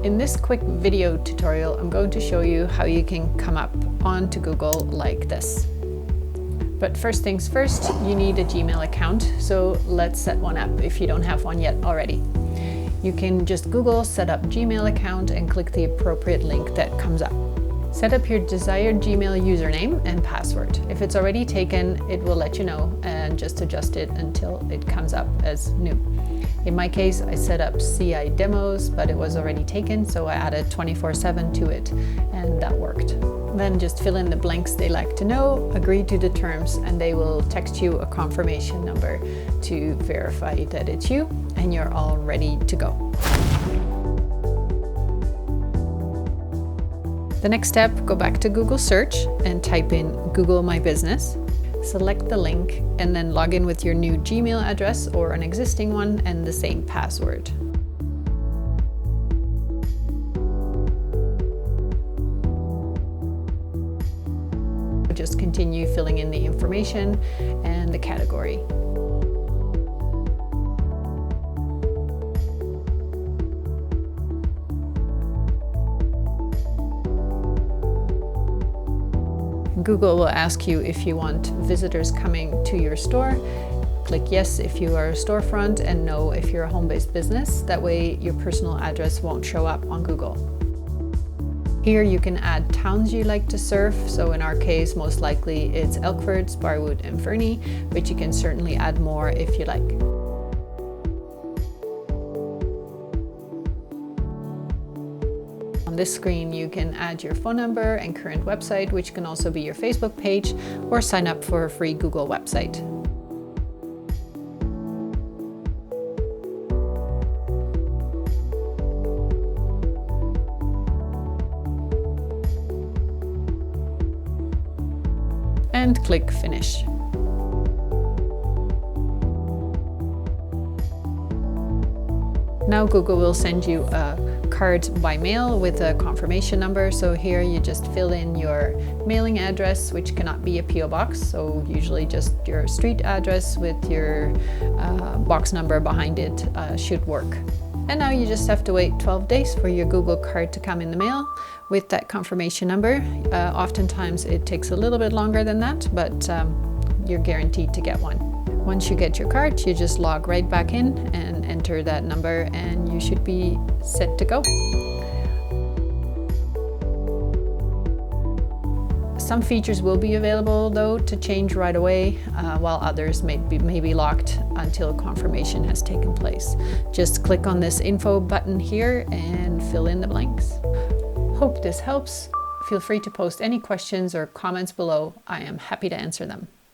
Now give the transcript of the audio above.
In this quick video tutorial, I'm going to show you how you can come up onto Google like this. But first things first, you need a Gmail account, so let's set one up if you don't have one yet already. You can just Google set up Gmail account and click the appropriate link that comes up. Set up your desired Gmail username and password. If it's already taken, it will let you know and just adjust it until it comes up as new. In my case, I set up CI demos, but it was already taken, so I added 24/7 to it, and that worked. Then just fill in the blanks they like to know, agree to the terms, and they will text you a confirmation number to verify that it's you, and you're all ready to go. The next step, go back to Google search and type in Google My Business. Select the link and then log in with your new Gmail address or an existing one and the same password. Just continue filling in the information and the category. Google will ask you if you want visitors coming to your store. Click yes if you are a storefront and no if you're a home-based business. That way your personal address won't show up on Google. Here you can add towns you like to serve. So in our case, most likely it's Elkford, Sparwood and Fernie, but you can certainly add more if you like. On this screen, you can add your phone number and current website, which can also be your Facebook page, or sign up for a free Google website. And click Finish. Now Google will send you a card by mail with a confirmation number. So here you just fill in your mailing address, which cannot be a PO box. So usually just your street address with your box number behind it should work. And now you just have to wait 12 days for your Google card to come in the mail with that confirmation number. Oftentimes it takes a little bit longer than that, but you're guaranteed to get one. Once you get your card, you just log right back in and enter that number and you should be set to go. Some features will be available though to change right away, while others may be locked until confirmation has taken place. Just click on this info button here and fill in the blanks. Hope this helps. Feel free to post any questions or comments below. I am happy to answer them.